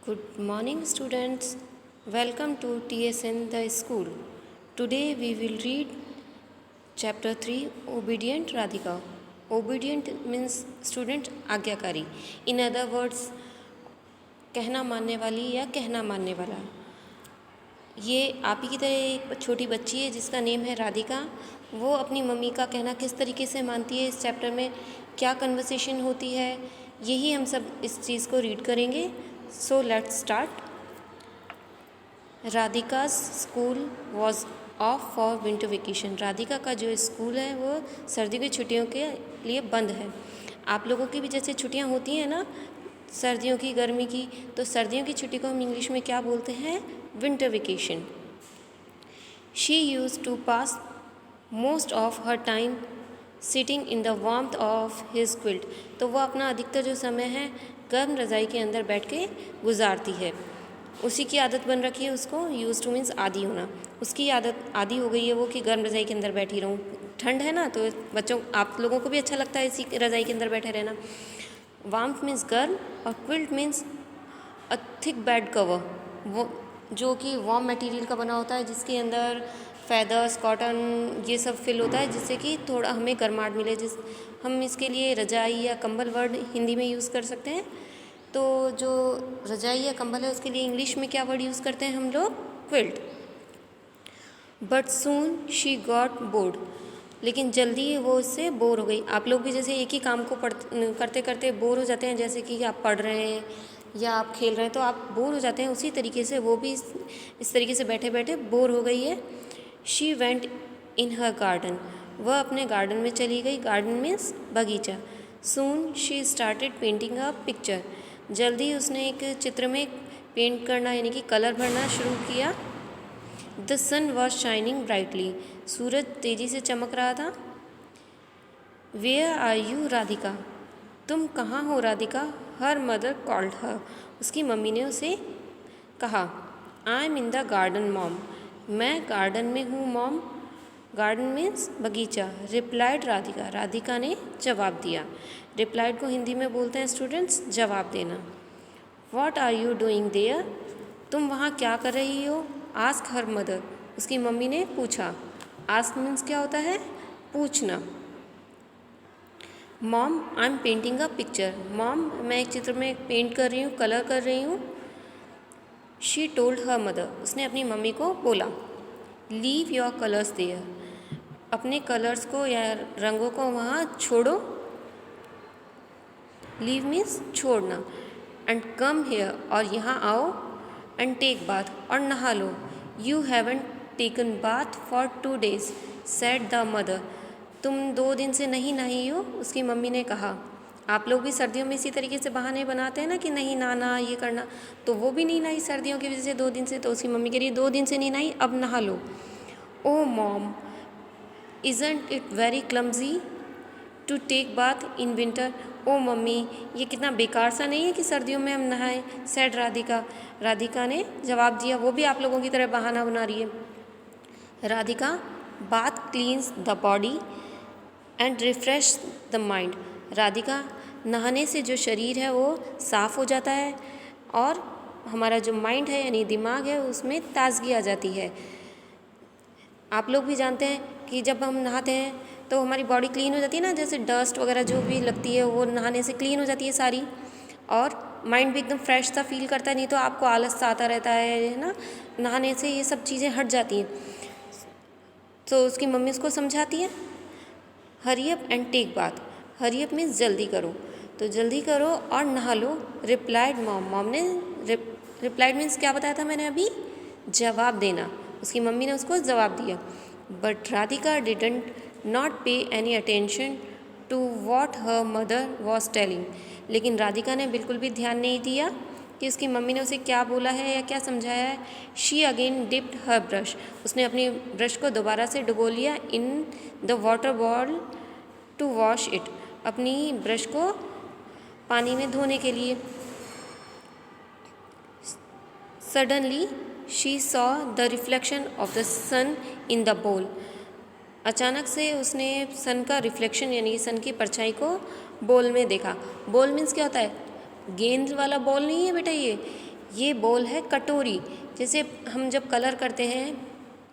Good morning, students. Welcome to TSN the school. Today we will read chapter 3 Obedient Radhika. Obedient means student आज्ञाकारी. In other words, कहना मानने वाली या कहना मानने वाला. ये आप ही की तरह एक छोटी बच्ची है जिसका नेम है राधिका. वो अपनी मम्मी का कहना किस तरीके से मानती है, इस चैप्टर में क्या कन्वर्सेशन होती है, यही हम सब इस चीज़ को रीड करेंगे. So let's start. Radhika school was of for winter vacation. Radhika का जो स्कूल है वो सर्दियों की छुट्टियों के लिए बंद है. आप लोगों की भी जैसे छुट्टियां होती हैं ना, सर्दियों की, गर्मी की, तो सर्दियों की छुट्टी को हम इंग्लिश में क्या बोलते हैं? Winter vacation. She used to pass most of her time sitting in the warmth of his quilt. तो वो अपना अधिकतर जो समय है गर्म रज़ाई के अंदर बैठ के गुजारती है. उसी की आदत बन रखी है उसको. यूज टू मीन्स आदी होना. उसकी आदत आदी हो गई है वो कि गर्म रज़ाई के अंदर बैठी रहूँ. ठंड है ना, तो बच्चों आप लोगों को भी अच्छा लगता है इसी रज़ाई के अंदर बैठे रहना. वार्मथ मीन्स गर्म और quilt means a thick bed cover, वो जो कि वार्म मटेरियल का बना होता है, जिसके अंदर फैदर्स, कॉटन, ये सब फिल होता है, जिससे कि थोड़ा हमें गर्माहट मिले. हम इसके लिए रजाई या कंबल वर्ड हिंदी में यूज़ कर सकते हैं. तो जो रजाई या कंबल है उसके लिए इंग्लिश में क्या वर्ड यूज़ करते हैं हम लोग? Quilt. But soon she got bored. लेकिन जल्दी वो इससे बोर हो गई. आप लोग भी जैसे एक ही काम को करते करते बोर हो जाते हैं, जैसे कि आप पढ़ रहे हैं या आप खेल रहे हैं तो आप बोर हो जाते हैं, उसी तरीके से वो भी इस तरीके से बैठे बैठे बोर हो गई है. She went in her garden. वह अपने गार्डन में चली गई. गार्डन मीन्स बगीचा. Soon she started painting a picture. जल्दी उसने एक चित्र में पेंट करना यानी कि कलर भरना शुरू किया. The sun was shining brightly. सूरज तेजी से चमक रहा था. Where are you Radhika. तुम कहाँ हो Radhika? Her mother called her. उसकी मम्मी ने उसे कहा. I am in the garden mom. मैं गार्डन में हूँ मॉम. गार्डन मीन्स बगीचा. रिप्लाइड राधिका. राधिका ने जवाब दिया. रिप्लाइड को हिंदी में बोलते हैं स्टूडेंट्स जवाब देना. What are you doing there. तुम वहाँ क्या कर रही हो? Ask her mother. उसकी मम्मी ने पूछा. आस्क मीन्स क्या होता है? पूछना. Mom I am painting a picture. Mom मैं एक चित्र में पेंट कर रही हूँ, कलर कर रही हूँ. She told her mother. उसने अपनी मम्मी को बोला. Leave your colours there. अपने कलर्स को या रंगों को वहाँ छोड़ो. लीव मीन्स छोड़ना. And come here. और यहाँ आओ. And take bath. और नहा लो. You haven't taken bath for 2 days said the mother. तुम 2 दिन से नहीं नहाई हो, उसकी मम्मी ने कहा. आप लोग भी सर्दियों में इसी तरीके से बहाने बनाते हैं ना कि नहीं नहाना, ये करना. तो वो भी नहीं नहाई सर्दियों की वजह से 2 दिन से. तो उसकी मम्मी कह रही है 2 दिन से नहीं नहाई, अब नहा लो. Oh mom isn't it very clumsy to take bath in winter. Oh mummy ये कितना बेकार सा नहीं है कि सर्दियों में हम नहाएं. सेड राधिका. राधिका ने जवाब दिया. वो भी आप लोगों की तरह बहाना बना रही है. Radhika bath cleans the body and refresh the mind. Radhika नहाने से जो शरीर है वो साफ़ हो जाता है और हमारा जो माइंड है यानी दिमाग है उसमें ताजगी आ जाती है. आप लोग भी जानते हैं कि जब हम नहाते हैं तो हमारी बॉडी क्लीन हो जाती है ना, जैसे डस्ट वगैरह जो भी लगती है वो नहाने से क्लीन हो जाती है सारी. और माइंड भी एकदम फ्रेश सा फील करता है. नहीं तो आपको आलस सा आता रहता है ना, नहाने से ये सब चीज़ें हट जाती हैं. तो उसकी मम्मी उसको समझाती है. Hurry up and take bath. Hurry up means जल्दी करो, तो जल्दी करो और नहा लो. Replied mom. मॉम ने रिप्लाइड मीन्स क्या बताया था मैंने अभी? जवाब देना. उसकी मम्मी ने उसको जवाब दिया. But Radhika didn't not pay any attention to what her mother was telling. लेकिन राधिका ने बिल्कुल भी ध्यान नहीं दिया कि उसकी मम्मी ने उसे क्या बोला है या क्या समझाया है. She again dipped her brush. उसने अपनी ब्रश को दोबारा से डुबो लिया in the water bowl to wash it. अपनी ब्रश को पानी में धोने के लिए. Suddenly she saw the reflection of the sun in the bowl. अचानक से उसने सन का रिफ्लेक्शन यानी सन की परछाई को बोल में देखा. बोल मीन्स क्या होता है? गेंद वाला बॉल नहीं है बेटा. ये बोल है कटोरी। जैसे हम जब कलर करते हैं,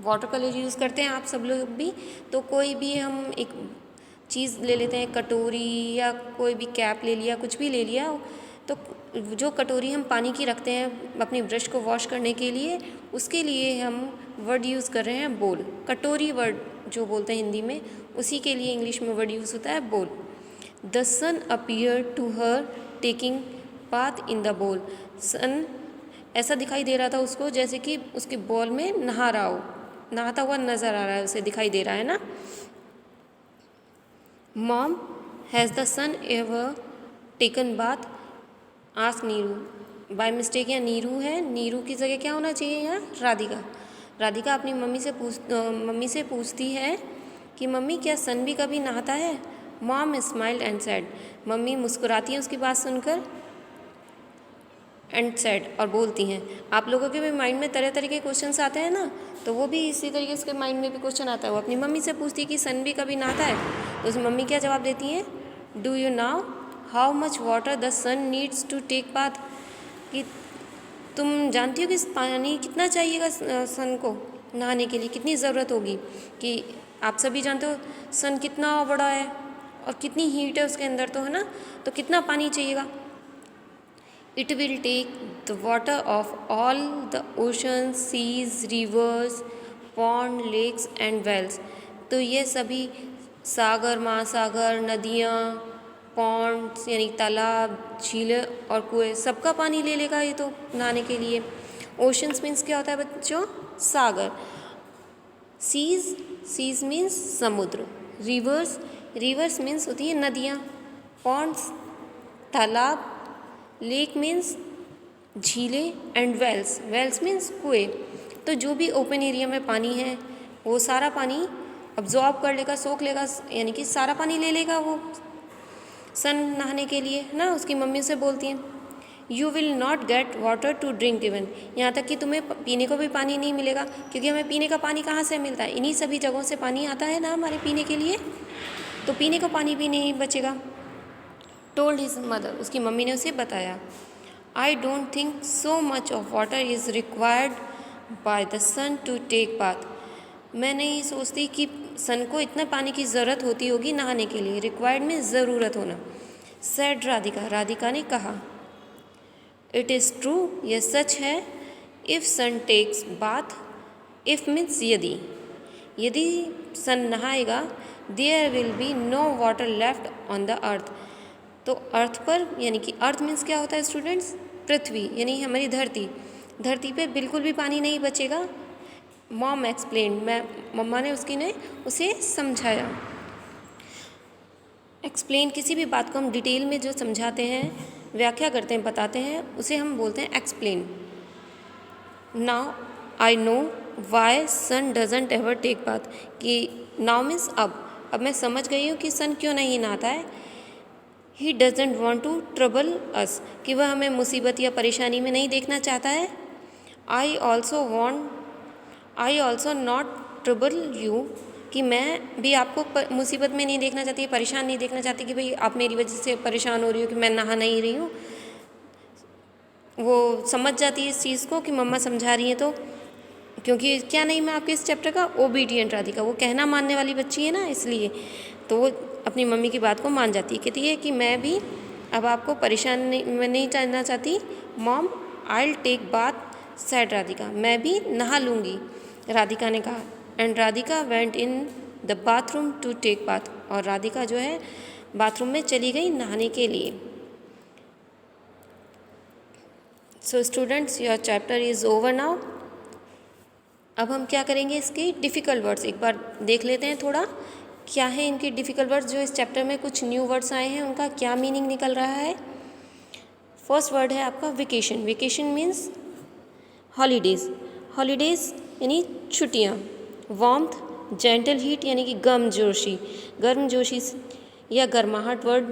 वाटर कलर यूज़ करते हैं आप सब लोग भी, तो कोई भी हम एक चीज़ ले लेते हैं, कटोरी या कोई भी कैप ले लिया, कुछ भी ले लिया, तो जो कटोरी हम पानी की रखते हैं अपनी ब्रश को वॉश करने के लिए, उसके लिए हम वर्ड यूज़ कर रहे हैं बोल। कटोरी वर्ड जो बोलते हैं हिंदी में, उसी के लिए इंग्लिश में वर्ड यूज़ होता है bowl. The sun appear to her taking bath in the bowl. Sun ऐसा दिखाई दे रहा था उसको जैसे कि उसके बॉल में नहा रहा हो, नहाता हुआ नज़र आ रहा है, उसे दिखाई दे रहा है ना। Mom, has the sun ever taken bath? Ask Neeru. By mistake यहाँ नीरू है, नीरू की जगह क्या होना चाहिए यहाँ? राधिका। राधिका अपनी मम्मी से पूछती है कि मम्मी क्या सन भी कभी नहाता है? Mom smiled and said. Mummy मुस्कुराती हैं उसकी बात सुनकर, एंड सेड और बोलती हैं। आप लोगों के भी माइंड में तरह तरह के क्वेश्चंस आते हैं ना, तो वो भी इसी तरीके से माइंड में भी क्वेश्चन आता है। वो अपनी मम्मी से पूछती है कि सन भी कभी नहाता है, तो उसकी मम्मी क्या जवाब देती हैं? Do you now how much water the sun needs to take bath? कि तुम जानती हो कि पानी कितना चाहिएगा सन को नहाने के लिए, कितनी ज़रूरत होगी? कि आप सभी जानते हो सन कितना बड़ा है और कितनी हीट है उसके अंदर, तो है ना, तो कितना पानी चाहिएगा? It will take the water of all the oceans, seas, rivers, pond, lakes and wells। तो ये सभी सागर, महासागर, नदियाँ, पॉन्ड्स यानी तालाब, झीलें और कुएं, सबका पानी ले लेगा ये तो नहाने के लिए। ओशंस मीन्स क्या होता है बच्चों? सागर। सीज मीन्स समुद्र। रिवर्स मीन्स होती है नदियाँ। पॉन्ड्स तालाब। लेक मीन्स झीलें एंड वेल्स मीन्स कुएं। तो जो भी ओपन एरिया में पानी है वो सारा पानी अब्जॉर्ब कर लेगा, सोख लेगा, यानी कि सारा पानी ले लेगा वो सन नहाने के लिए, है ना। उसकी मम्मी से बोलती हैं you will not get water to drink even. यहाँ तक कि तुम्हें पीने को भी पानी नहीं मिलेगा, क्योंकि हमें पीने का पानी कहाँ से मिलता है? इन्हीं सभी जगहों से पानी आता है ना हमारे पीने के लिए, तो पीने को पानी भी नहीं बचेगा। टोल्ड हिज मदर, उसकी मम्मी ने उसे बताया। I don't think so much of water is required by the sun to take bath. मैं नहीं सोचती कि सन को इतना पानी की ज़रूरत होती होगी नहाने के लिए। रिक्वायर्ड में ज़रूरत होना। सेड राधिका, राधिका ने कहा। इट इज़ ट्रू, यह सच है। If sun takes bath, if means यदि सन नहाएगा, there will be no water left on the earth. तो अर्थ पर, यानी कि अर्थ मीन्स क्या होता है स्टूडेंट्स? पृथ्वी, यानी हमारी धरती पे बिल्कुल भी पानी नहीं बचेगा। मॉम एक्सप्लेन, मम्मा ने उसे समझाया। एक्सप्लेन, किसी भी बात को हम डिटेल में जो समझाते हैं, व्याख्या करते हैं, बताते हैं, उसे हम बोलते हैं explain. Now I know why sun doesn't ever take bath. कि नाउ मीन्स अब मैं समझ गई हूँ कि सन क्यों नहीं नहाता है। He doesn't want to trouble us, कि वह हमें मुसीबत या परेशानी में नहीं देखना चाहता है। I also not trouble you, कि मैं भी आपको मुसीबत में नहीं देखना चाहती, परेशान नहीं देखना चाहती कि भाई आप मेरी वजह से परेशान हो रही हो कि मैं नहा नहीं रही हूँ। वो समझ जाती है इस चीज़ को कि मम्मा समझा रही हैं, तो क्योंकि क्या नहीं मैं आपके इस चैप्टर का ओबीडियंट राधिका, वो कहना मानने वाली बच्ची है ना, इसलिए तो वो अपनी मम्मी की बात को मान जाती है। कहती है कि मैं भी अब आपको परेशान नहीं करना चाहती। Mom I will take bath, said Radhika, मैं भी नहा लूँगी, राधिका ने कहा। And Radhika went in the bathroom to take bath, और राधिका जो है बाथरूम में चली गई नहाने के लिए। So students, your chapter is over now. अब हम क्या करेंगे, इसके डिफ़िकल्ट वर्ड्स एक बार देख लेते हैं। थोड़ा क्या है इनके डिफ़िकल्ट वर्ड्स, जो इस चैप्टर में कुछ न्यू वर्ड्स आए हैं, उनका क्या मीनिंग निकल रहा है। फर्स्ट वर्ड है आपका vacation. Vacation means holidays. Holidays यानी छुट्टियाँ। वार्मथ, जेंटल हीट यानी कि गर्मजोशी या गर्माहट वर्ड।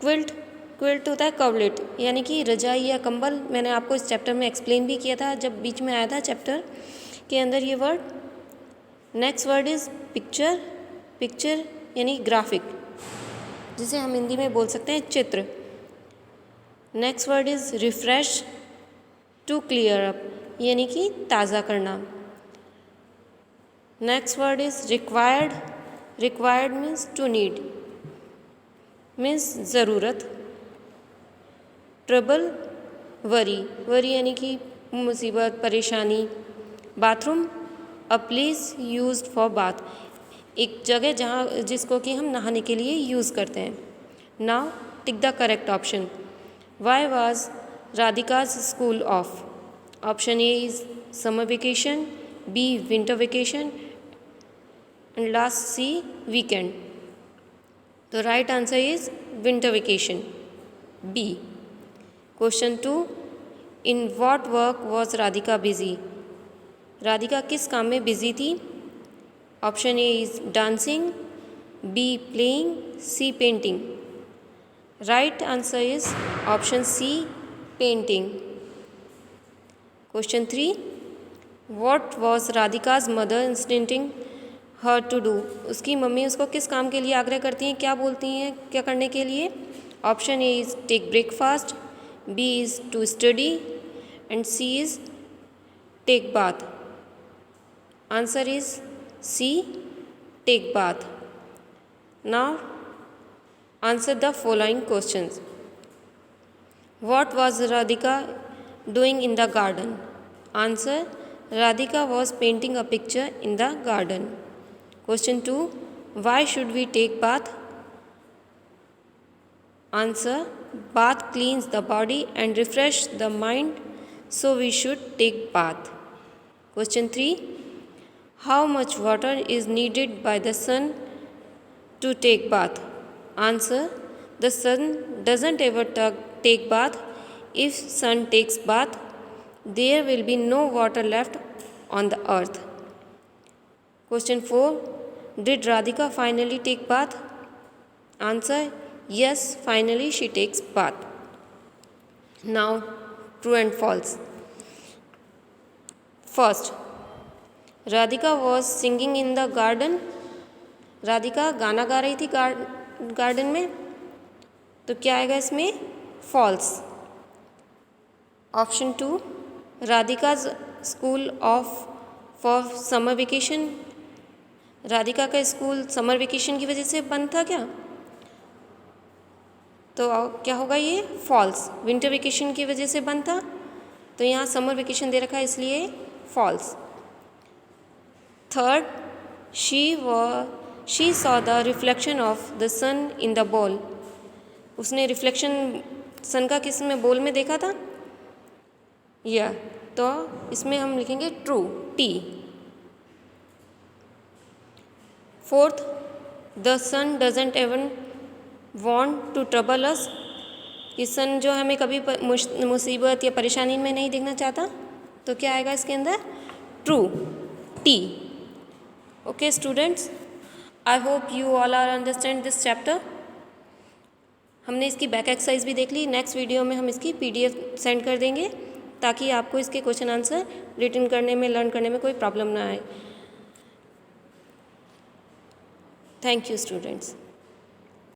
क्विल्ट होता है कवलेट, यानी कि रजाई या कंबल। मैंने आपको इस चैप्टर में एक्सप्लेन भी किया था जब बीच में आया था चैप्टर के अंदर ये word. Next word is picture यानी ग्राफिक, जिसे हम हिंदी में बोल सकते हैं चित्र। Next word is refresh to clear up यानी कि ताज़ा करना। Next word is required. Required means to need, means ज़रूरत। ट्रबल वरी, वरी यानी कि मुसीबत परेशानी। Bathroom a place used for bath, एक जगह जहाँ जिसको कि हम नहाने के लिए यूज़ करते हैं। Now tick the correct option. Why was Radhika's school off? Option A is summer vacation, B winter vacation and last C weekend. तो right answer is winter vacation, B. Question 2, in what work was Radhika busy? Radhika किस काम में busy थी? Option A is dancing, B playing, C painting. Right answer is option C painting. Question 3, what was Radhika's mother instructing her to do? उसकी mummy उसको किस काम के लिए आग्रह करती हैं, क्या बोलती हैं क्या करने के लिए? Option A is take breakfast, B is to study and C is take bath. Answer is C take bath. Now answer the following questions. What was Radhika doing in the garden? Answer, Radhika was painting a picture in the garden. Question 2, why should we take bath? Answer, bath cleans the body and refresh the mind, so we should take bath. Question 3, how much water is needed by the sun to take bath? Answer, the sun doesn't ever take bath. If sun takes bath, there will be no water left on the earth. Question 4, did Radhika finally take bath? Answer, yes, finally she takes bath. Now true and false. First, Radhika was singing in the garden. Radhika गाना गा रही थी garden में, तो क्या आएगा इसमें? False. Option 2, Radhika school off for summer vacation, Radhika का स्कूल समर वेकेशन की वजह से बंद था क्या? तो क्या होगा ये? फॉल्स। विंटर वेकेशन की वजह से बंद था, तो यहाँ समर वेकेशन दे रखा है इसलिए false. Third, she saw the reflection of the sun in the bowl, उसने रिफ्लेक्शन सन का किस में? बॉल में देखा था। या तो इसमें हम लिखेंगे true, T. Fourth, the sun doesn't even want to trouble us, ये सन जो हमें कभी मुसीबत या परेशानी में नहीं देखना चाहता, तो क्या आएगा इसके अंदर? True, T. Okay students, I hope you all are understand this chapter. हमने इसकी बैक एक्सरसाइज भी देख ली। नेक्स्ट वीडियो में हम इसकी PDF सेंड कर देंगे ताकि आपको इसके क्वेश्चन आंसर रिटन करने में, लर्न करने में कोई प्रॉब्लम ना आए। Thank you students.